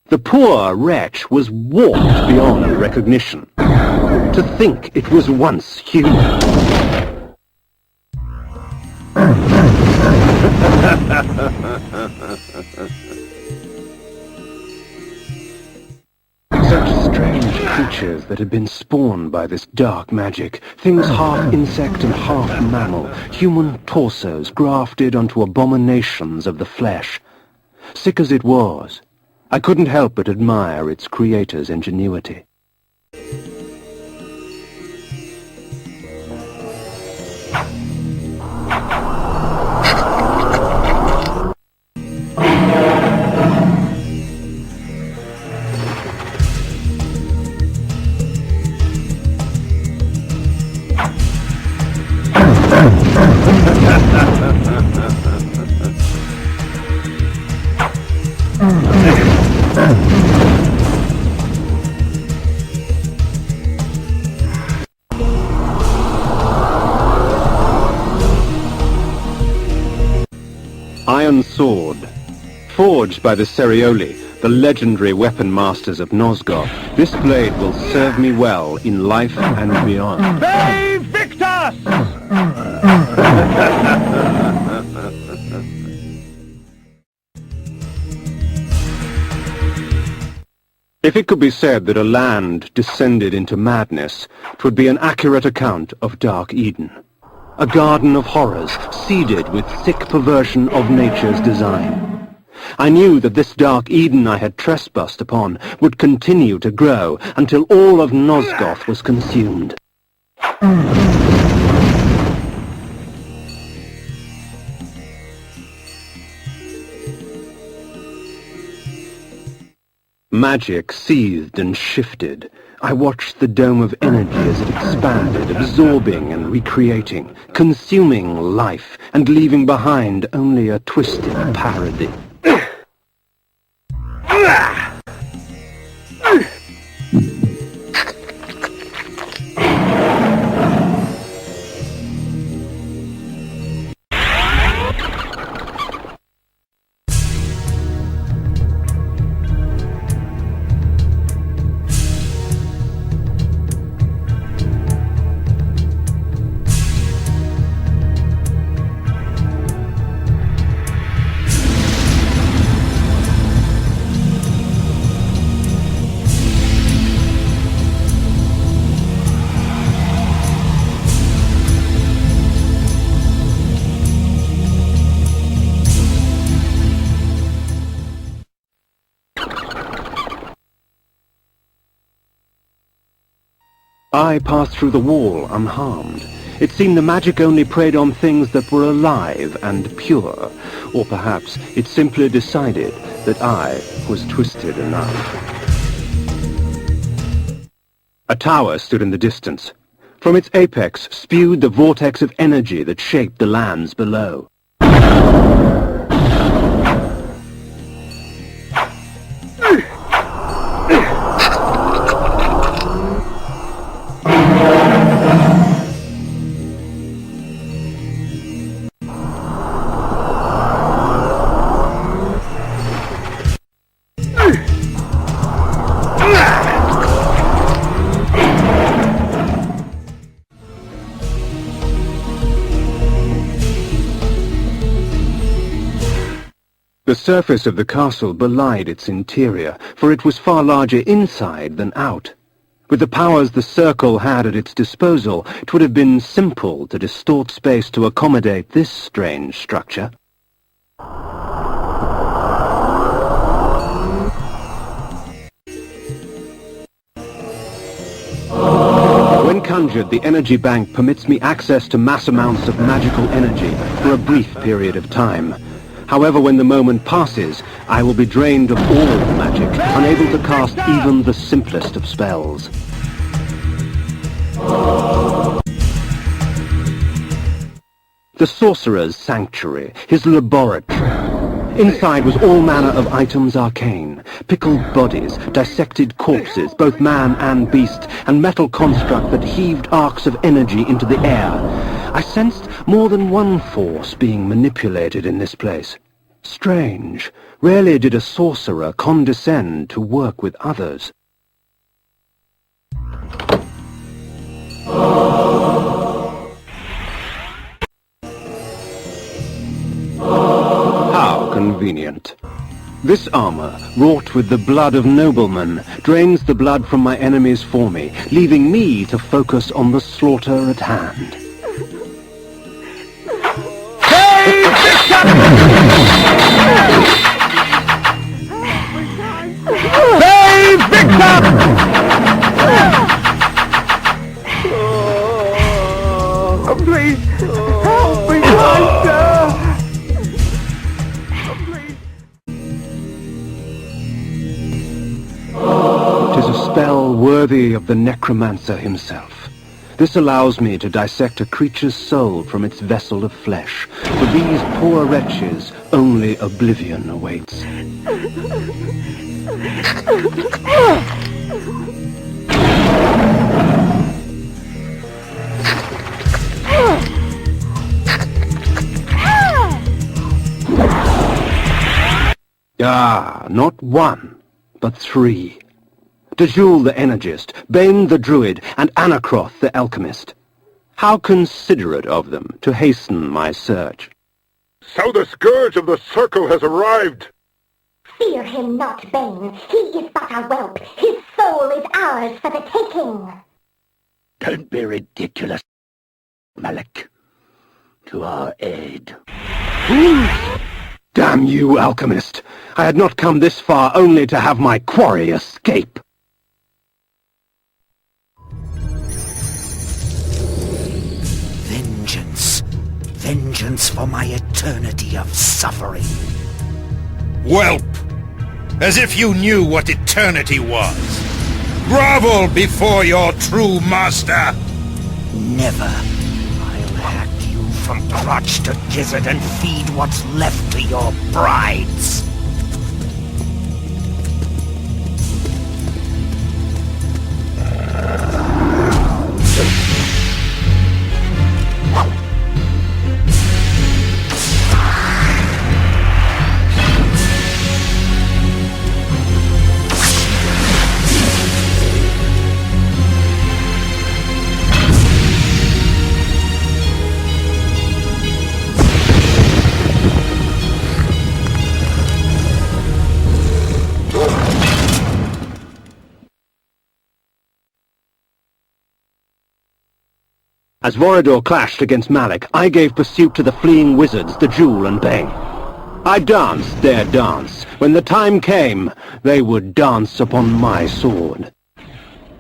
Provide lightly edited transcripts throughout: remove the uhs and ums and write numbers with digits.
The poor wretch was warped beyond recognition. To think it was once human. Such strange creatures that had been spawned by this dark magic. Things half insect and half mammal. Human torsos grafted onto abominations of the flesh. Sick as it was, I couldn't help but admire its creator's ingenuity. Iron sword. Forged by the Cerioli, the legendary weapon masters of Nosgoth, this blade will serve me well in life and beyond. They Victus! If it could be said that a land descended into madness, 'twould be an accurate account of Dark Eden. A garden of horrors, seeded with thick perversion of nature's design. I knew that this Dark Eden I had trespassed upon would continue to grow until all of Nosgoth was consumed. Magic seethed and shifted. I watched the dome of energy as it expanded, absorbing and recreating, consuming life, and leaving behind only a twisted parody. I passed through the wall unharmed. It seemed the magic only preyed on things that were alive and pure, or perhaps it simply decided that I was twisted enough. A tower stood in the distance. From its apex spewed the vortex of energy that shaped the lands below. The surface of the castle belied its interior, for it was far larger inside than out. With the powers the Circle had at its disposal, it would have been simple to distort space to accommodate this strange structure. When conjured, the energy bank permits me access to mass amounts of magical energy for a brief period of time. However, when the moment passes, I will be drained of all magic, unable to cast even the simplest of spells. The sorcerer's sanctuary, his laboratory. Inside was all manner of items arcane, pickled bodies, dissected corpses, both man and beast, and metal construct that heaved arcs of energy into the air. I sensed more than one force being manipulated in this place. Strange. Rarely did a sorcerer condescend to work with others. How convenient. This armor, wrought with the blood of noblemen, drains the blood from my enemies for me, leaving me to focus on the slaughter at hand. Hey, Vista! Hey, Vista! Oh, please, help me, Master! It is a spell worthy of the necromancer himself. This allows me to dissect a creature's soul from its vessel of flesh. For these poor wretches, only oblivion awaits. Ah, not one, but three. Dejoule the Energist, Bane the Druid, and Anacroth the Alchemist. How considerate of them to hasten my search. So the Scourge of the Circle has arrived! Fear him not, Bane. He is but a whelp. His soul is ours for the taking. Don't be ridiculous, Malek. To our aid. Damn you, Alchemist! I had not come this far only to have my quarry escape. Vengeance. Vengeance for my eternity of suffering. Whelp! As if you knew what eternity was! Grovel before your true master! Never. I'll hack you from crotch to gizzard and feed what's left to your brides. As Vorador clashed against Malek, I gave pursuit to the fleeing wizards, Dejoule and Bane. I danced their dance. When the time came, they would dance upon my sword.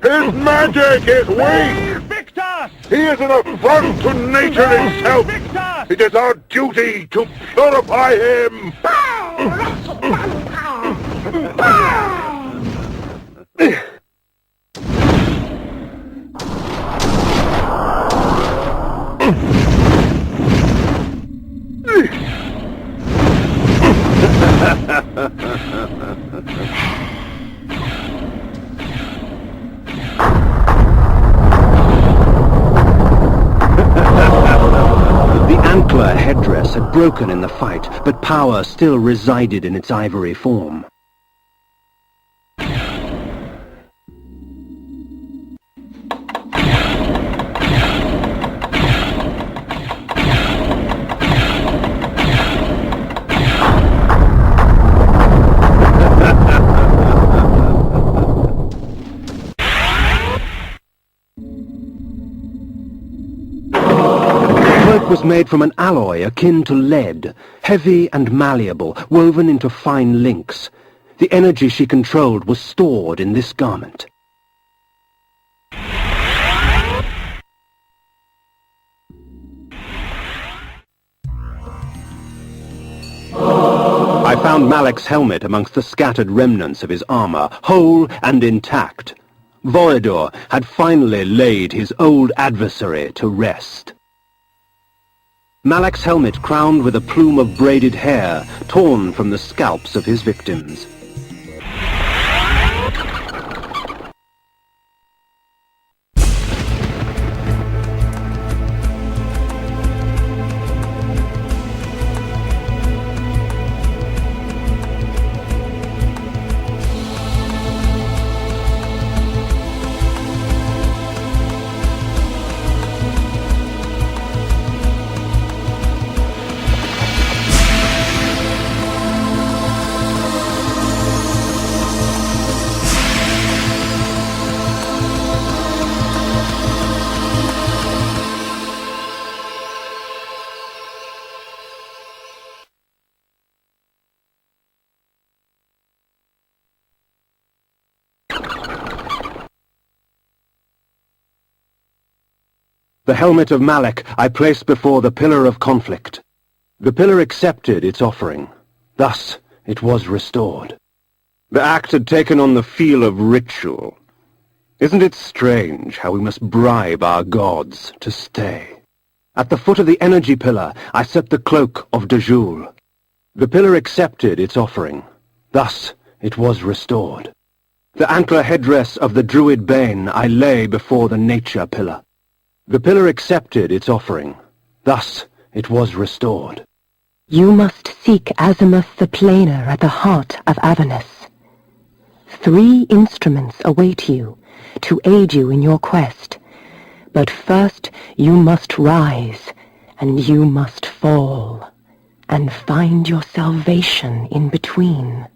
His magic is weak! Victor! He is an affront to nature itself! Victor! It is our duty to purify him! Burn, wretched vampire! Burn! The antler headdress had broken in the fight, but power still resided in its ivory form. Was made from an alloy akin to lead, heavy and malleable, woven into fine links. The energy she controlled was stored in this garment. I found Malek's helmet amongst the scattered remnants of his armor, whole and intact. Vorador had finally laid his old adversary to rest. Malek's helmet crowned with a plume of braided hair, torn from the scalps of his victims. The helmet of Malek I placed before the pillar of conflict. The pillar accepted its offering. Thus it was restored. The act had taken on the feel of ritual. Isn't it strange how we must bribe our gods to stay? At the foot of the energy pillar I set the cloak of Dejoule. The pillar accepted its offering. Thus it was restored. The antler headdress of the druid bane I lay before the nature pillar. The pillar accepted its offering. Thus it was restored. You must seek Azimuth the Planer at the heart of Avernus. 3 instruments await you to aid you in your quest. But first you must rise, and you must fall, and find your salvation in between.